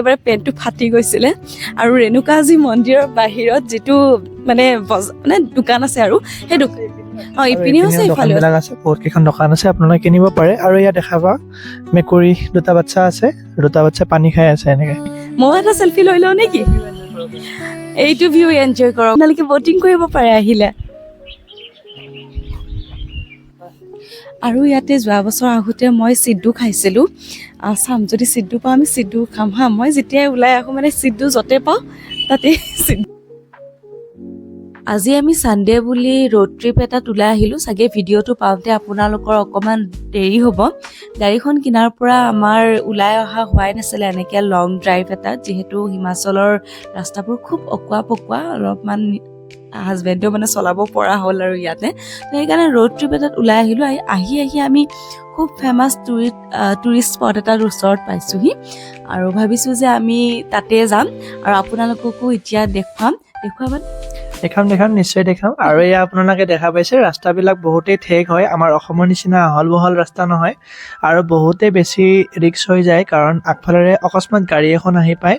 এবাৰে পেণ্টটো ফাটি গৈছিলে আৰু ৰেণুকাজী মন্দিৰৰ বাহিৰত যিটো মানে দোকান আছে আৰু সেই ইপিনেও আছে ইফালেও দোকানবিলাক আছে, বহুত কেইখন দোকান আছে, আপোনালোকে কিনিব পাৰে। আৰু ইয়াত দেখা পাওঁ মেকুৰী দুটা বাচ্চা আছে, দুটা বাচ্চা পানী খাই আছে এনেকে। মই এটা চেলফি লৈ লওঁ নেকি? এইটো ভিউ এনজয় কৰক, আপোনালোকে বটিং কৰিব পাৰে আহিলে। আৰু ইয়াতে যোৱা বছৰ আহোঁতে মই চিড্ডু খাইছিলোঁ। চাম যদি চিড্ডু পাওঁ আমি চিড্ডু খাম হা। মই যেতিয়াই ওলাই আহোঁ মানে চিড্ডু য'তে পাওঁ তাতেই চিড্ডু। আজি আমি ছানডে বুলি ৰোড ট্ৰিপ এটাত ওলাই আহিলোঁ। চাগে ভিডিঅ'টো পাওঁতে আপোনালোকৰ অকণমান দেৰি হ'ব। গাড়ীখন কিনাৰ পৰা আমাৰ ওলাই অহা হোৱাই নাছিলে এনেকৈ লং ড্ৰাইভ এটা, যিহেতু হিমাচলৰ ৰাস্তাবোৰ খুব অকোৱা পকোৱা, অলপমান হাজবেণ্ডেও মানে চলাব পৰা হ'ল আৰু ইয়াতে। তো সেইকাৰণে ৰোড ট্ৰিপ এটাত ওলাই আহিলোঁ। আহি আমি খুব ফেমাছ টুৰিষ্ট স্পট এটাৰ ওচৰত পাইছোঁহি আৰু ভাবিছোঁ যে আমি তাতে যাম আৰু আপোনালোককো এতিয়া দেখাম নিশ্চয় দেখাম। আৰু এয়া আপোনালোকে দেখা পাইছে ৰাস্তাবিলাক বহুতেই ঠেক হয়, আমাৰ অসমৰ নিচিনা আহল বহল ৰাস্তা নহয় আৰু বহুতেই বেছি ৰিক্স হৈ যায়, কাৰণ আগফালেৰে অকস্মাত গাড়ী এখন আহি পায়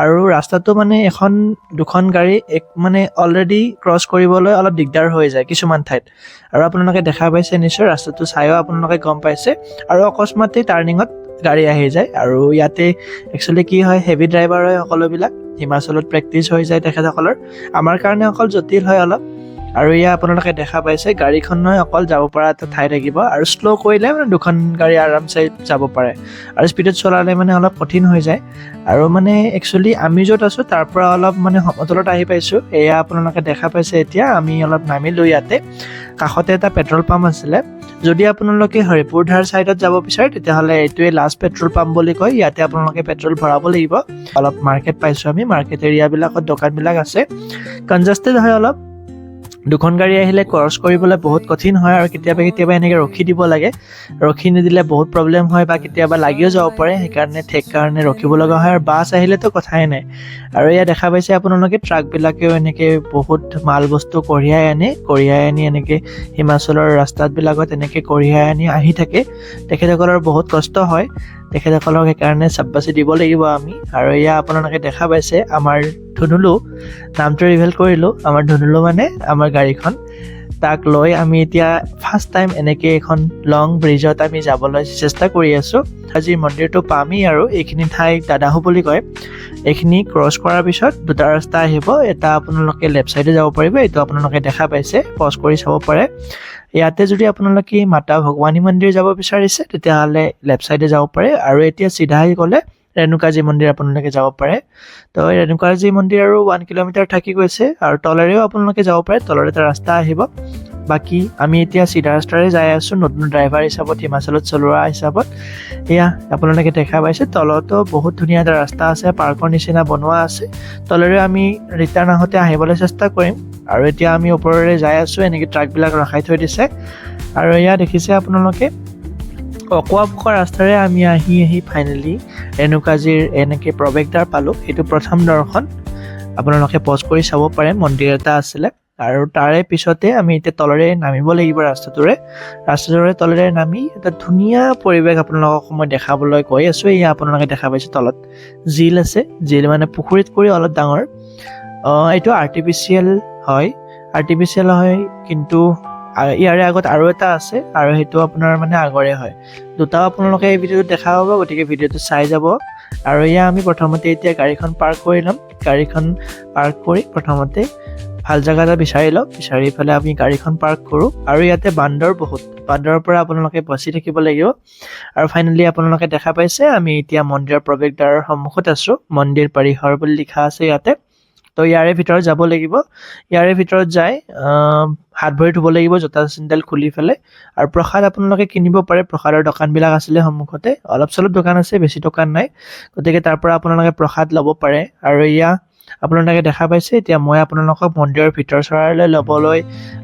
আৰু ৰাস্তাটো মানে এখন দুখন গাড়ী মানে অলৰেডি ক্ৰছ কৰিবলৈ অলপ দিগদাৰ হৈ যায় কিছুমান ঠাইত। আৰু আপোনালোকে দেখা পাইছে নিশ্চয়, ৰাস্তাটো চাইও আপোনালোকে গম পাইছে। আৰু অকস্মাতে টাৰ্ণিঙত গাড়ী আহি যায় আৰু ইয়াতে একচুৱেলি কি হয়, হেভি ড্ৰাইভাৰ হয় সকলোবিলাক, হিমাচলত প্ৰেক্টিচ হৈ যায় তেখেতসকলৰ, আমাৰ কাৰণে অকল জটিল হয় অলপ। আৰু এয়া আপোনালোকে দেখা পাইছে গাড়ীখনৰ অকল যাব পৰা এটা ঠাই থাকিব আৰু শ্ল' কৰিলে মানে দুখন গাড়ী আৰামছে যাব পাৰে, আৰু স্পীডত চলালে মানে অলপ কঠিন হৈ যায়। আৰু মানে একচুৱেলি আমি য'ত আছোঁ তাৰ পৰা অলপ মানে সমতলত আহি পাইছোঁ। এয়া আপোনালোকে দেখা পাইছে এতিয়া আমি অলপ নামিলোঁ ইয়াতে। কাষতে এটা পেট্ৰল পাম্প আছিলে। যদি আপোনালোকে হৰিপুৰধাৰ ছাইডত যাব বিচাৰে তেতিয়াহ'লে এইটোৱে লাষ্ট পেট্ৰল পাম্প বুলি কয়, ইয়াতে আপোনালোকে পেট্ৰল ভৰাব লাগিব। অলপ মাৰ্কেট পাইছোঁ আমি, মাৰ্কেট এৰিয়াবিলাকত দোকানবিলাক আছে, কনজাষ্টেড হয় অলপ। দুখন গাড়ী আহিলে ক্ৰছ কৰিবলৈ বহুত কঠিন হয় আৰু কেতিয়াবা এনেকৈ ৰখি দিব লাগে, ৰখি নিদিলে বহুত প্ৰব্লেম হয় বা কেতিয়াবা লাগিও যাব পাৰে, সেইকাৰণে কাৰণে ৰখিব লগা হয়। আৰু বাছ আহিলেতো কথাই নাই। আৰু এয়া দেখা পাইছে আপোনালোকে ট্ৰাকবিলাকেও এনেকৈ বহুত মাল বস্তু কঢ়িয়াই আনি এনেকৈ হিমাচলৰ ৰাস্তাবিলাকত এনেকৈ কঢ়িয়াই আহি থাকে। তেখেতসকলৰ বহুত কষ্ট হয়, তেখেতসকলক সেইকাৰণে চাব্বাচি দিব লাগিব আমি। আৰু এয়া আপোনালোকে দেখা পাইছে আমাৰ ধুনুলু, নামটো ৰিভিল কৰিলোঁ, আমাৰ ধুনুলু মানে আমাৰ গাড়ীখন, তাক লৈ আমি এতিয়া ফাৰ্ষ্ট টাইম এনেকৈ এখন লং ব্ৰিজত আমি যাবলৈ চেষ্টা কৰি আছোঁ। আজি মন্দিৰটো পামেই আৰু এইখিনি ঠাই দাদাহু বুলি কয়। এইখিনি ক্ৰছ কৰাৰ পিছত দুটা ৰাস্তা আহিব, এটা আপোনালোকে লেফ্ট ছাইডে যাব পাৰিব, এইটো আপোনালোকে দেখা পাইছে, পজ কৰি চাব পাৰে। ইয়াতে যদি আপোনালোকে মাতা ভগৱানী মন্দিৰ যাব বিচাৰিছে তেতিয়াহ'লে লেফ্ট ছাইডে যাব পাৰে, আৰু এতিয়া চিধা আহি গ'লে ৰেণুকাজী মন্দিৰ আপোনালোকে যাব পাৰে। তো ৰেণুকাজী মন্দিৰ আৰু 1 কিলোমিটাৰ থাকি গৈছে, আৰু তলেৰেও আপোনালোকে যাব পাৰে, তলৰ এটা ৰাস্তা আহিব। বাকী আমি এতিয়া চিধা ৰাস্তাৰে যাই আছোঁ নতুন ড্ৰাইভাৰ হিচাপত, হিমাচলত চলোৱা হিচাপত। এয়া আপোনালোকে দেখা পাইছে তলতো বহুত ধুনীয়া এটা ৰাস্তা আছে, পাৰ্কৰ নিচিনা বনোৱা আছে। তলেৰে আমি ৰিটাৰ্ণ আহোঁতে আহিবলৈ চেষ্টা কৰিম। আৰু এতিয়া আমি ওপৰেৰে যাই আছোঁ, এনেকৈ ট্ৰাকবিলাক ৰখাই থৈ দিছে। আৰু এয়া দেখিছে আপোনালোকে অকোৱা পকোৱা ৰাস্তাৰে আমি আহি ফাইনেলি ৰেণুকাজীৰ এনেকৈ প্ৰৱেশদ্বাৰ পালোঁ। এইটো প্ৰথম দৰ্শন, আপোনালোকে পজ কৰি চাব পাৰে, মন্দিৰ এটা আছিলে। আৰু তাৰে পিছতে আমি এতিয়া তলেৰে নামিব লাগিব ৰাস্তাটোৰে তলেৰে নামি এটা ধুনীয়া পৰিৱেশ আপোনালোকক মই দেখাবলৈ গৈ আছোঁ। এয়া আপোনালোকে দেখা পাইছে তলত জিল আছে, জিল মানে পুখুৰীত কৰি অলপ ডাঙৰ। এইটো আৰ্টিফিচিয়েল হয় কিন্তু ইয়াৰে আগত আৰু এটা আছে, আৰু সেইটো আপোনাৰ মানে আগৰে হয়। দুটাও আপোনালোকে এই ভিডিঅ'টোত দেখা পাব, গতিকে ভিডিঅ'টো চাই যাব। আৰু এয়া আমি প্ৰথমতে এতিয়া গাড়ীখন পাৰ্ক কৰি ল'ম। গাড়ীখন পাৰ্ক কৰি প্ৰথমতে ভাল জেগা এটা বিচাৰি পেলাই আমি গাড়ীখন পাৰ্ক কৰোঁ। আৰু ইয়াতে বান্দৰৰ পৰা আপোনালোকে বাচি থাকিব লাগিব। আৰু ফাইনেলি আপোনালোকে দেখা পাইছে আমি এতিয়া মন্দিৰৰ প্ৰৱেশদ্বাৰৰ সন্মুখত আছোঁ, মন্দিৰ পৰিসৰ বুলি লিখা আছে ইয়াতে। তো ইয়াৰে ভিতৰত যাব লাগিব, ইয়াৰে ভিতৰত যাই হাত ভৰি ধুব লাগিব, জোতা চেণ্ডেল খুলি পেলাই। আৰু প্ৰসাদ আপোনালোকে কিনিব পাৰে, প্ৰসাদৰ দোকানবিলাক আছিলে সন্মুখতে, অলপ চলপ দোকান আছে, বেছি দোকান নাই, গতিকে তাৰ পৰা আপোনালোকে প্ৰসাদ ল'ব পাৰে। আৰু এয়া আপোনালোকে দেখা পাইছে এতিয়া মই আপোনালোকক মন্দিৰৰ ভিতৰ চৰালৈ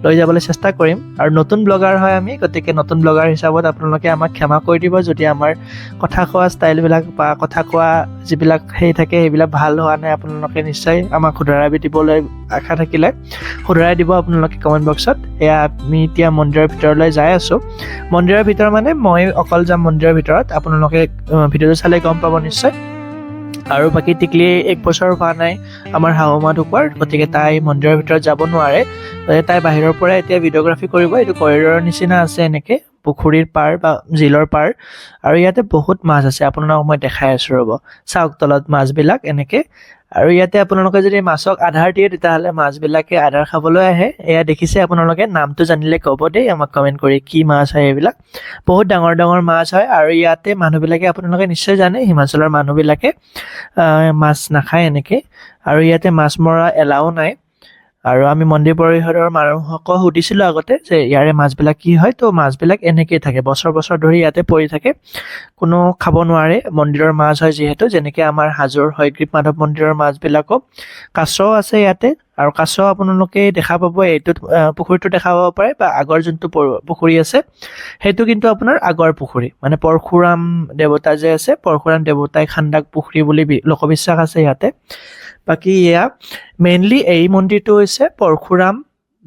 লৈ যাবলৈ চেষ্টা কৰিম। আৰু নতুন ব্লগাৰ হয় আমি, গতিকে নতুন ব্লগাৰ হিচাপত আপোনালোকে আমাক ক্ষমা কৰি দিব যদি আমাৰ কথা কোৱা ষ্টাইলবিলাক বা কথা কোৱা যিবিলাক থাকে সেইবিলাক ভাল হোৱা নাই। আপোনালোকে নিশ্চয় আমাক শুধৰাই দিবলৈ আশা থাকিলে শুধৰাই দিব আপোনালোকে কমেণ্ট বক্সত। এয়া আমি এতিয়া মন্দিৰৰ ভিতৰলৈ যাই আছোঁ। মন্দিৰৰ ভিতৰ মানে মই অকল যাম মন্দিৰৰ ভিতৰত, আপোনালোকে ভিডিঅ'টো চালে গম পাব নিশ্চয়। আৰু বাকী টিকলি 1 বছৰ হোৱা নাই আমাৰ শাহুমা ঢুকোৱাৰ, গতিকে তাই মন্দিৰৰ ভিতৰত যাব নোৱাৰে। তাই বাহিৰৰ পৰা এতিয়া ভিডিঅ'গ্ৰাফী কৰিব। এইটো কৰিডৰৰ নিচিনা আছে, এনেকৈ পুখুৰীৰ পাৰ বা জিলৰ পাৰ, আৰু ইয়াতে বহুত মাছ আছে। আপোনালোকক মই দেখাই আছোঁ ৰ'ব, চাওক তলত মাছবিলাক এনেকৈ। আৰু ইয়াতে আপোনালোকে যদি মাছক আধাৰ দিয়ে তেতিয়াহ'লে মাছবিলাকে আধাৰ খাবলৈ আহে। এয়া দেখিছে আপোনালোকে, নামটো জানিলে ক'ব দেই আমাক কমেণ্ট কৰি, কি মাছ হয় এইবিলাক। বহুত ডাঙৰ ডাঙৰ মাছ হয়। আৰু ইয়াতে মানুহবিলাকে, আপোনালোকে নিশ্চয় জানে, হিমাচলৰ মানুহবিলাকে মাছ নাখায় এনেকৈ, আৰু ইয়াতে মাছ মৰা এলাও নাই। আৰু আমি মন্দিৰ পৰিষদৰ মানুহকো সুধিছিলোঁ আগতে যে ইয়াৰে মাছবিলাক কি হয়, তো মাছবিলাক এনেকৈয়ে থাকে, বছৰ বছৰ ধৰি ইয়াতে পৰি থাকে, কোনো খাব নোৱাৰে। মন্দিৰৰ মাছ হয় যিহেতু, যেনেকৈ আমাৰ হাজোৰ হয়গ্ৰীৱ মাধৱ মন্দিৰৰ মাছবিলাকো। কাছও আছে ইয়াতে, আৰু কাছ আপোনালোকে দেখা পাব, এইটোত পুখুৰীটো দেখা পাব পাৰে, বা আগৰ যোনটো পুখুৰী আছে সেইটো কিন্তু আপোনাৰ আগৰ পুখুৰী, মানে পৰশুৰাম দেৱতা যে আছে, পৰশুৰাম দেৱতাই খান্দা পুখুৰী বুলি লোকবিশ্বাস আছে ইয়াতে। বাকী এয়া মেইনলি এই মন্দিৰটো হৈছে পৰশুৰাম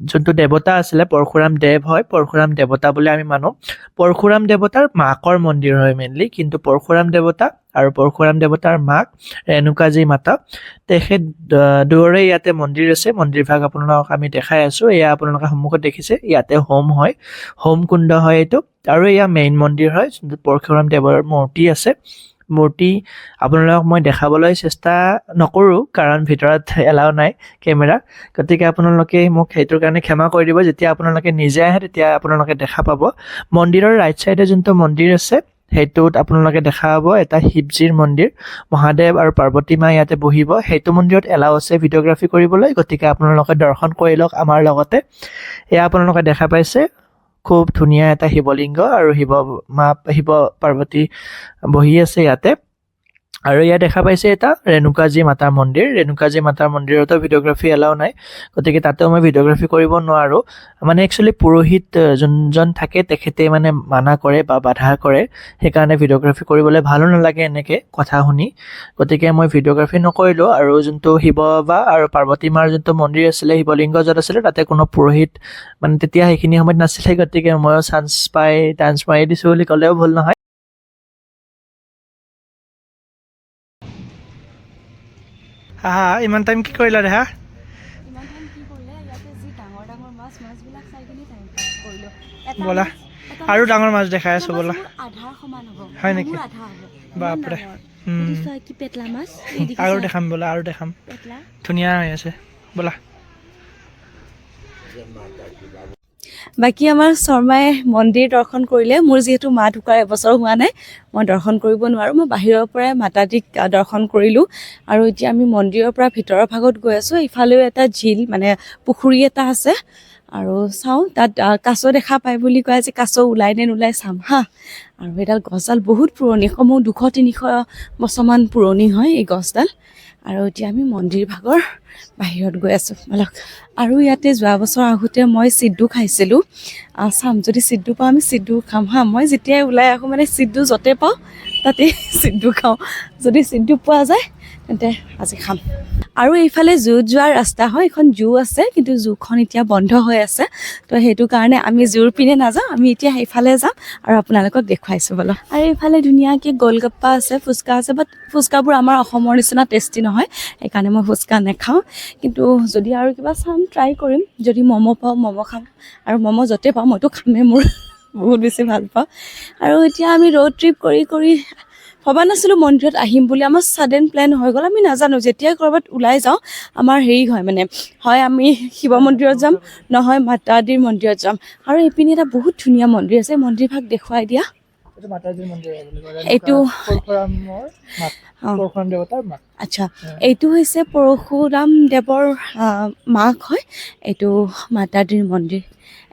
যোনটো দেৱতা আছিলে, পৰশুৰাম দেৱ হয়, পৰশুৰাম দেৱতা বুলি আমি মানো। পৰশুৰাম দেৱতাৰ মাকৰ মন্দিৰ হয় মেইনলি, কিন্তু পৰশুৰাম দেৱতা আৰু পৰশুৰাম দেৱতাৰ মাক ৰেণুকাজী মাতা, তেখেত দুয়োৰে ইয়াতে মন্দিৰ আছে। মন্দিৰভাগ আপোনালোকক আমি দেখাই আছোঁ। এয়া আপোনালোকে সন্মুখত দেখিছে, ইয়াতে হোম হয়, হোম কুণ্ড হয় এইটো। আৰু এয়া মেইন মন্দিৰ হয়, যোনটো পৰশুৰাম দেৱৰ মূৰ্তি আছে। মূৰ্তি আপোনালোকক মই দেখাবলৈ চেষ্টা নকৰোঁ, কাৰণ ভিতৰত এলাও নাই কেমেৰা, গতিকে আপোনালোকে মোক সেইটোৰ কাৰণে ক্ষমা কৰি দিব। যেতিয়া আপোনালোকে নিজে আহে তেতিয়া আপোনালোকে দেখা পাব। মন্দিৰৰ ৰাইট চাইডে যোনটো মন্দিৰ আছে সেইটোত আপোনালোকে দেখা পাব এটা শিৱজীৰ মন্দিৰ, মহাদেৱ আৰু পাৰ্বতী মা ইয়াতে বহিব। সেইটো মন্দিৰত এলাও আছে ভিডিঅ'গ্ৰাফী কৰিবলৈ, গতিকে আপোনালোকে দৰ্শন কৰি লওক আমাৰ লগতে। এয়া আপোনালোকে দেখা পাইছে খুব ধুনীয়া এটা শিৱলিংগ, আৰু শিৱ পাৰ্বতী বহি আছে ইয়াতে। আৰু ইয়াত দেখা পাইছে এটা ৰেণুকাজী মাতাৰ মন্দিৰ। ৰেণুকাজী মাতাৰ মন্দিৰতো ভিডিঅ'গ্ৰাফী এলাও নাই, গতিকে তাতেও মই ভিডিঅ'গ্ৰাফী কৰিব নোৱাৰোঁ। মানে একচুৱেলি পুৰোহিত যোনজন থাকে তেখেতে মানে মানা কৰে বা বাধা কৰে, সেইকাৰণে ভিডিঅ'গ্ৰাফী কৰিবলৈ ভালো নালাগে এনেকৈ কথা শুনি, গতিকে মই ভিডিঅ'গ্ৰাফী নকৰিলোঁ। আৰু যোনটো শিৱ বা আৰু পাৰ্বতী মাৰ যোনটো মন্দিৰ আছিলে, শিৱলিংগ য'ত আছিলে, তাতে কোনো পুৰোহিত মানে তেতিয়া সেইখিনি সময়ত নাছিলে, গতিকে ময়ো চান্স পাই ডান্স মাৰি দিছোঁ বুলি ক'লেও ভুল নহয়। হা ইমান টাইম কি কৰিলা দেহা? ইমান টাইম কি কৰিলে, ইয়াতে যি ডাঙৰ ডাঙৰ মাছবিলাক চাই কিনি টাইম পাছ কৰিলোঁ। ব'লা আৰু ডাঙৰ মাছ দেখাই আছোঁ, ব'লা। আধাৰ সমান হ'ব, হয় নেকি? মোৰ আধা হ'ব। বাপৰে। চোৱা কি পেটলা মাছ, আৰু দেখাম ব'লা, আৰু দেখাম, পেটলা ধুনীয়া হৈ আছে, ব'লা। বাকী আমাৰ শৰ্মাই মন্দিৰ দৰ্শন কৰিলে। মোৰ যিহেতু মা ঢুকাৰ এবছৰ হোৱা নাই, মই দৰ্শন কৰিব নোৱাৰোঁ। মই বাহিৰৰ পৰাই মাতাজীক দৰ্শন কৰিলোঁ। আৰু এতিয়া আমি মন্দিৰৰ পৰা ভিতৰৰ ভাগত গৈ আছোঁ। ইফালেও এটা ঝিল, মানে পুখুৰী এটা আছে, আৰু চাওঁ তাত কাছ দেখা পায় বুলি কয়, যে কাছ ওলাই নে নোলাই চাম হা। আৰু এইডাল গছডাল বহুত পুৰণি, কমেও 200-300 বছৰমান পুৰণি হয় এই গছডাল। আৰু এতিয়া আমি মন্দিৰ ভাগৰ বাহিৰত গৈ আছোঁ বলক। আৰু ইয়াতে যোৱা বছৰ আহোঁতে মই চিড্ডু খাইছিলোঁ। চাম যদি চিড্ডু পাওঁ আমি চিড্ডু খাম হা। মই যেতিয়াই ওলাই আহোঁ মানে চিড্ডু য'তে পাওঁ তাতেই চিড্ডু খাওঁ। যদি চিড্ডু পোৱা যায় তেন্তে আজি খাম। আৰু এইফালে জুত যোৱাৰ ৰাস্তা হয়, এখন জু আছে, কিন্তু জুখন এতিয়া বন্ধ হৈ আছে। তো সেইটো কাৰণে আমি জুৰ পিনে নাযাওঁ, আমি এতিয়া সেইফালে যাম আৰু আপোনালোকক দেখুৱাইছোঁ বলক। আৰু এইফালে ধুনীয়াকৈ গোলগাপ্পা আছে, ফুচকা আছে, বাট ফুচকাবোৰ আমাৰ অসমৰ নিচিনা টেষ্টি নহয়, সেইকাৰণে মই ফুচকা নাখাওঁ। কিন্তু যদি আৰু কিবা চাম ট্ৰাই কৰিম। যদি ম'ম' পাওঁ ম'ম' খাম, আৰু ম'ম' য'তে পাওঁ মইতো খামেই, মোৰ বহুত বেছি ভাল পাওঁ। আৰু এতিয়া আমি ৰোড ট্ৰিপ কৰি কৰি ভবা নাছিলোঁ মন্দিৰত আহিম বুলি, আমাৰ ছাডেন প্লেন হৈ গ'ল। আমি নাজানো, যেতিয়াই ক'ৰবাত ওলাই যাওঁ আমাৰ হেৰি হয়, মানে হয় আমি শিৱ মন্দিৰত যাম, নহয় মাতাজীৰ মন্দিৰত যাম। আৰু এইপিনে এটা বহুত ধুনীয়া মন্দিৰ আছে, মন্দিৰভাগ দেখুৱাই দিয়া। এইটো পৰশুৰাম দেৱতাৰ মাক। আচ্ছা, এইটো হৈছে পৰশুৰাম দেৱৰ মাক হয়, এইটো মাতাজীৰ মন্দিৰ।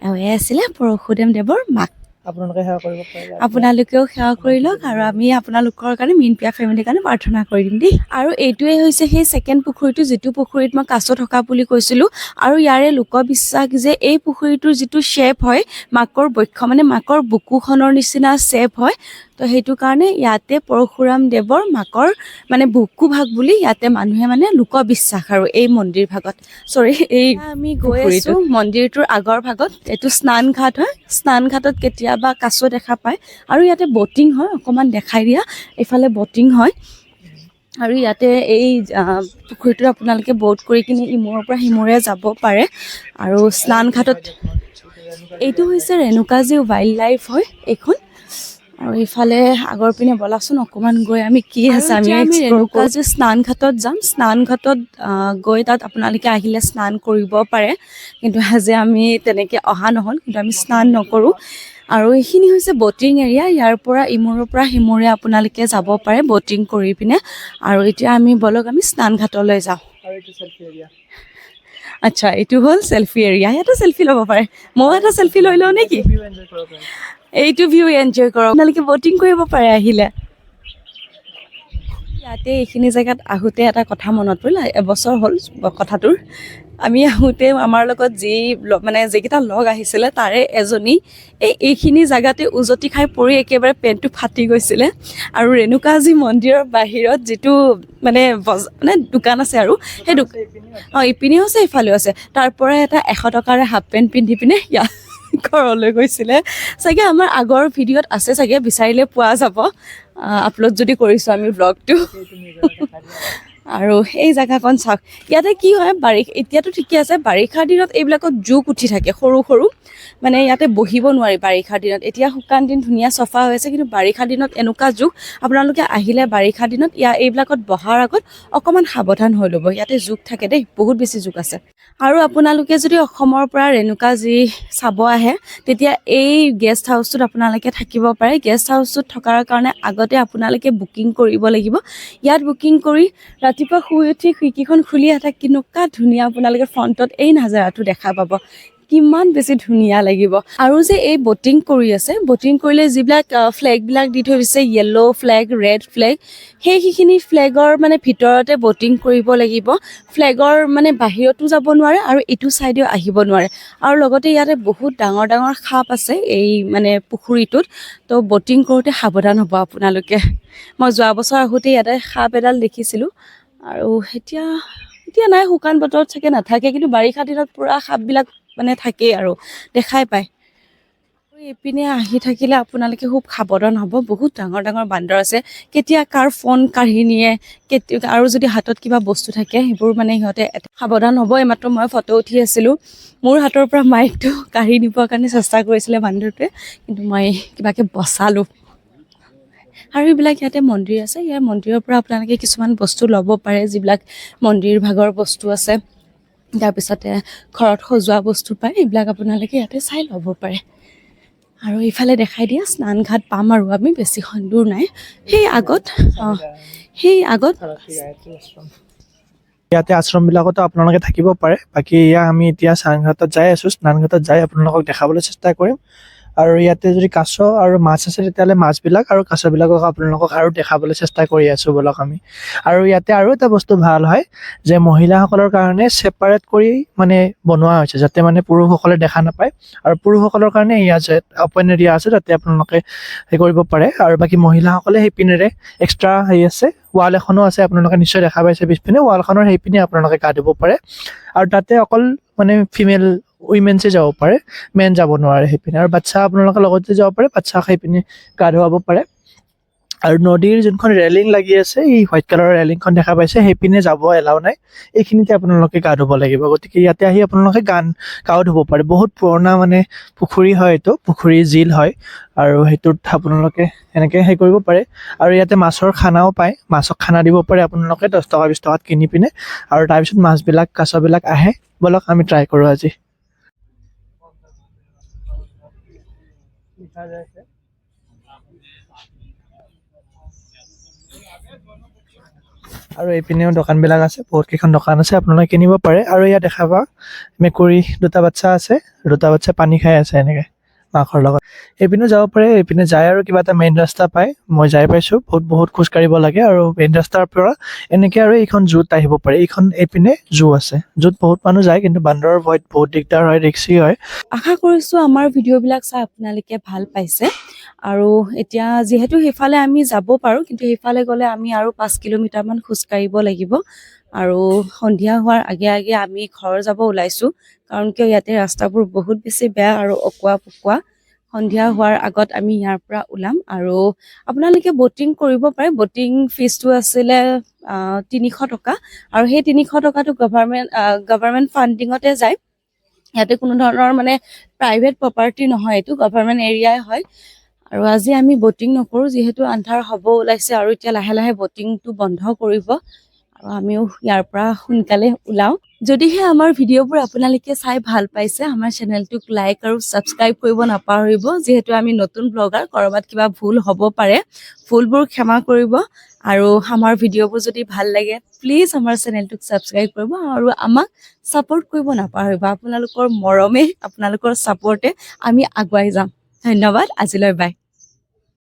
এওঁৱে আছিলে পৰশুৰাম দেৱৰ মাক। আপোনালোকে সেৱা কৰিব পাৰে, আপোনালোকেও সেৱা কৰি লওক, আৰু আমি আপোনালোকৰ কাৰণে মিনপিয়া ফেমিলিৰ কাৰণে প্ৰাৰ্থনা কৰি দিম দেই। আৰু এইটোৱে হৈছে সেই ছেকেণ্ড পুখুৰীটো, যিটো পুখুৰীত মই কাছ থকা বুলি কৈছিলোঁ। আৰু ইয়াৰে লোকবিশ্বাস যে এই পুখুৰীটোৰ যিটো শ্বেপ হয়, মাকৰ বক্ষ মানে মাকৰ বুকুখনৰ নিচিনা শ্বেপ হয়, তো সেইটো কাৰণে ইয়াতে পৰশুৰাম দেৱৰ মাকৰ মানে বুকু ভাগ বুলি ইয়াতে মানুহে মানে লোকবিশ্বাস। আৰু এই মন্দিৰ ভাগত এই আমি গৈ আছোঁ মন্দিৰটোৰ আগৰ ভাগত। এইটো স্নান ঘাট হয়, স্নান ঘাটত কেতিয়াবা কাছ দেখা পায়। আৰু ইয়াতে বটিং হয়, অকণমান দেখাই দিয়া, এইফালে বটিং হয়। আৰু ইয়াতে এই পুখুৰীটোত আপোনালোকে ব'ট কৰি কিনে ইমূৰৰ পৰা সিমূৰে যাব পাৰে। আৰু স্নান ঘাটত এইটো হৈছে ৰেণুকাজী ৱাইল্ড লাইফ হয় এইখন। আৰু ইফালে আগৰ পিনে বলাচোন অকণমান গৈ আমি কি আছে আমি ৰেণুকাজী স্নান ঘাটত যাম। স্নান ঘাটত গৈ তাত আপোনালোকে আহিলে স্নান কৰিব পাৰে, কিন্তু আজি আমি তেনেকৈ অহা নহ'ল, কিন্তু আমি স্নান নকৰোঁ। আৰু এইখিনি হৈছে ব'টিং এৰিয়া, ইয়াৰ পৰা ইমূৰৰ পৰা সিমূৰে আপোনালোকে যাব পাৰে ব'টিং কৰি পিনে। আৰু এতিয়া আমি বলক আমি স্নান ঘাটলৈ যাওঁ। আচ্ছা, এইটো হ'ল চেলফি এৰিয়া, ইয়াতে চেলফি ল'ব পাৰে। ময়ো এটা চেলফি লৈ লওঁ নেকি? এইটো ভিউ এনজয় কৰক, আপোনালোকে ব'টিং কৰিব পাৰে আহিলে। ইয়াতে এইখিনি জেগাত আহোঁতে এটা কথা মনত পৰিল, এবছৰ হ'ল কথাটোৰ। আমি আহোঁতে আমাৰ লগত যিকেইটা লগ আহিছিলে তাৰে এজনী এইখিনি জেগাতে উজতি খাই পৰি একেবাৰে পেণ্টটো ফাটি গৈছিলে। আৰু ৰেণুকাজী মন্দিৰৰ বাহিৰত যিটো মানে দোকান আছে আৰু সেই ইপিনেও আছে ইফালেও আছে, তাৰ পৰা এটা 100 টকাৰে হাফ পেণ্ট পিন্ধি পিনে ঘৰলৈ গৈছিলে। চাগে আমাৰ আগৰ ভিডিঅ'ত আছে চাগে, বিচাৰিলে পোৱা যাব, আপলোড যদি কৰিছোঁ আমি ব্লগটো। আৰু এই জেগাকণ চাওক, ইয়াতে কি হয় এতিয়াতো ঠিকে আছে, বাৰিষাৰ দিনত এইবিলাকত জোক উঠি থাকে সৰু সৰু, মানে ইয়াতে বহিব নোৱাৰি বাৰিষাৰ দিনত। এতিয়া শুকান দিন ধুনীয়া চফা হৈ আছে, কিন্তু বাৰিষাৰ দিনত এনেকুৱা জোক। আপোনালোকে আহিলে বাৰিষা দিনত এইবিলাকত বহাৰ আগত অকণমান সাৱধান হৈ ল'ব, ইয়াতে জোক থাকে দেই, বহুত বেছি জোক আছে। আৰু আপোনালোকে যদি অসমৰ পৰা ৰেণুকাজী চাব আহে, তেতিয়া এই গেষ্ট হাউচটোত আপোনালোকে থাকিব পাৰে। গেষ্ট হাউচটোত থকাৰ কাৰণে আগতে আপোনালোকে বুকিং কৰিব লাগিব। ইয়াত বুকিং কৰি ৰাতিপুৱা শুই উঠি খিৰিকীখন খুলি এটা কেনেকুৱা ধুনীয়া আপোনালোকে ফ্ৰণ্টত এই নাজাৰাটো দেখা পাব, কিমান বেছি ধুনীয়া লাগিব। আৰু যে এই ব'টিং কৰি আছে, ব'টিং কৰিলে যিবিলাক ফ্লেগবিলাক দি থৈ দিছে, য়েল্ল' ফ্লেগ, ৰেড ফ্লেগ, সেইখিনি ফ্লেগৰ মানে ভিতৰতে ব'টিং কৰিব লাগিব। ফ্লেগৰ মানে বাহিৰতো যাব নোৱাৰে আৰু ইটো ছাইডেও আহিব নোৱাৰে। আৰু লগতে ইয়াতে বহুত ডাঙৰ ডাঙৰ সাপ আছে এই মানে পুখুৰীটোত, তো ব'টিং কৰোঁতে সাৱধান হ'ব আপোনালোকে। মই যোৱা বছৰ আহোঁতে ইয়াতে সাপ এডাল দেখিছিলোঁ, আৰু এতিয়া নাই, শুকান বতৰত চাগে নাথাকে, কিন্তু বাৰিষা দিনত পূৰা সাপবিলাক মানে থাকেই আৰু দেখাই পায়। এইপিনে আহি থাকিলে আপোনালোকে খুব সাৱধান হ'ব, বহুত ডাঙৰ ডাঙৰ বান্দৰ আছে। কেতিয়া কাৰ ফোন কাঢ়ি নিয়ে, আৰু যদি হাতত কিবা বস্তু থাকে সেইবোৰ মানে সিহঁতে সাৱধান হ'ব। এইমাত্ৰ মই ফটো উঠি আছিলোঁ, মোৰ হাতৰ পৰা মাইকটো কাঢ়ি নিবৰ কাৰণে চেষ্টা কৰিছিলে বান্দৰটোৱে, কিন্তু মই কিবাকৈ বচালোঁ। আৰু এইবিলাক ইয়াতে মন্দিৰ আছে, ইয়াৰ মন্দিৰৰ পৰা আপোনালোকে কিছুমান বস্তু ল'ব পাৰে, যিবিলাক মন্দিৰ ভাগৰ বস্তু আছে। তাৰপিছতে ঘৰত সজোৱা বস্তু পায়, এইবিলাক আপোনালোকে ইয়াতে চাই ল'ব পাৰে। আৰু ইফালে দেখাই দিয়া স্নান ঘাট পাম আৰু আমি, বেছি দূৰ নাই, সেই আগত ইয়াতে আশ্ৰমবিলাকতো আপোনালোকে থাকিব পাৰে। বাকী আমি এতিয়া স্নানঘাটত যাই আছোঁ, স্নানঘাটত যাই আপোনালোকক দেখাবলৈ চেষ্টা কৰিম। আৰু ইয়াতে যদি কাছ আৰু মাছ আছে, তেতিয়াহ'লে মাছবিলাক আৰু কাছবিলাকক আপোনালোকক আৰু দেখাবলৈ চেষ্টা কৰি আছোঁ বলক আমি। আৰু ইয়াতে আৰু এটা বস্তু ভাল হয় যে মহিলাসকলৰ কাৰণে ছেপাৰেট কৰি মানে বনোৱা হৈছে, যাতে মানে পুৰুষসকলে দেখা নাপায়। আৰু পুৰুষসকলৰ কাৰণে ইয়াত অপেন এৰিয়া আছে, তাতে আপোনালোকে কৰিব পাৰে। আৰু বাকী মহিলাসকলে সেইপিনেৰে এক্সট্ৰা আছে, ৱাল এখনো আছে, আপোনালোকে নিশ্চয় দেখা পাইছে পিছপিনে, ৱালখনৰ সেইপিনে আপোনালোকে গা ধুব পাৰে। আৰু তাতে অকল মানে ফিমেল উইমেনছে যাব পাৰে, মেন যাব নোৱাৰে সেইপিনে। আৰু বাচ্ছা আপোনালোকে লগতে যাব পাৰে, বাচ্ছাক সেইপিনে গা ধুৱাব পাৰে। আৰু নদীৰ যোনখন ৰেলিং লাগি আছে, এই হোৱাইট কালাৰৰ ৰেলিংখন দেখা পাইছে, সেইপিনে যাব এলাও নাই, এইখিনিতে আপোনালোকে গা ধুব লাগিব। গতিকে ইয়াতে আহি আপোনালোকে গাও ধুব পাৰে। বহুত পুৰণা মানে পুখুৰী হয়, এইটো পুখুৰী জিল হয়, আৰু সেইটোত আপোনালোকে এনেকৈ কৰিব পাৰে। আৰু ইয়াতে মাছৰ খানাও পায়, মাছক খানা দিব পাৰে আপোনালোকে 10 টকা 20 টকাত কিনি পিনে। আৰু তাৰপিছত মাছবিলাক কাছবিলাক আহে, বলক আমি ট্ৰাই কৰোঁ আজি। আৰু এইপিনেও দোকানবিলাক আছে, বহুত কেইখন দোকান আছে, আপোনালোকে কিনিব পাৰে। আৰু ইয়াত দেখা পাওঁ মেকুৰী দুটা বাচ্ছা আছে, দুটা বাচ্ছা পানী খাই আছে এনেকৈ মাকৰ লগত। এইপিনেও যাব পাৰে, এইপিনে যায় আৰু কিবা এটা মেইন ৰাস্তা পায়, মই যাই পাইছোঁ, বহুত খোজ কাঢ়িব লাগে। আৰু মেইন ৰাস্তাৰ পৰা এনেকৈ আৰু এইখন জুত আহিব পাৰে, এইপিনে জু আছে, জুত বহুত মানুহ যায়, কিন্তু বান্দৰৰ ভয়ত বহুত দিগদাৰ হয়, ৰিক্সি হয়। আশা কৰিছোঁ আমাৰ ভিডিঅ'বিলাক চাই আপোনালোকে ভাল পাইছে। আৰু এতিয়া যিহেতু সেইফালে আমি যাব পাৰোঁ, কিন্তু সেইফালে গ'লে আমি আৰু 5 কিলোমিটাৰমান খোজকাঢ়িব লাগিব। আৰু সন্ধিয়া হোৱাৰ আগে আগে আমি ঘৰ যাব ওলাইছোঁ, কাৰণ কিয় ইয়াতে ৰাস্তাবোৰ বহুত বেছি বেয়া আৰু অকোৱা পকোৱা। সন্ধিয়া হোৱাৰ আগত আমি ইয়াৰ পৰা ওলাম আৰু আপোনালোকে বটিং কৰিব পাৰে। বটিং ফিজটো আছিলে 300 টকা আৰু সেই 300 টকাটো গভৰ্ণমেণ্ট ফাণ্ডিঙতে যায়। ইয়াতে কোনো ধৰণৰ মানে প্ৰাইভেট প্ৰপাৰ্টি নহয়, এইটো গভৰ্ণমেণ্ট এৰিয়াই হয়। আৰু আজি আমি বটিং নকৰোঁ যিহেতু আন্ধাৰ হ'ব ওলাইছে আৰু এতিয়া লাহে লাহে বটিংটো বন্ধ কৰিব আৰু আমিও ইয়াৰ পৰা সোনকালে ওলাওঁ। যদিহে আমাৰ ভিডিঅ'বোৰ আপোনালোকে চাই ভাল পাইছে, আমাৰ চেনেলটোক লাইক আৰু ছাবস্ক্ৰাইব কৰিব নাপাহৰিব। যিহেতু আমি নতুন ব্লগাৰ, ক'ৰবাত কিবা ভুল হ'ব পাৰে, ভুলবোৰ ক্ষমা কৰিব। আৰু আমাৰ ভিডিঅ'বোৰ যদি ভাল লাগে প্লিজ আমাৰ চেনেলটোক ছাবস্ক্ৰাইব কৰিব আৰু আমাক ছাপোৰ্ট কৰিব নাপাহৰিব। আপোনালোকৰ মৰমে, আপোনালোকৰ ছাপোৰ্টে আমি আগুৱাই যাম। ধন্যবাদ, আজিলৈ বাই।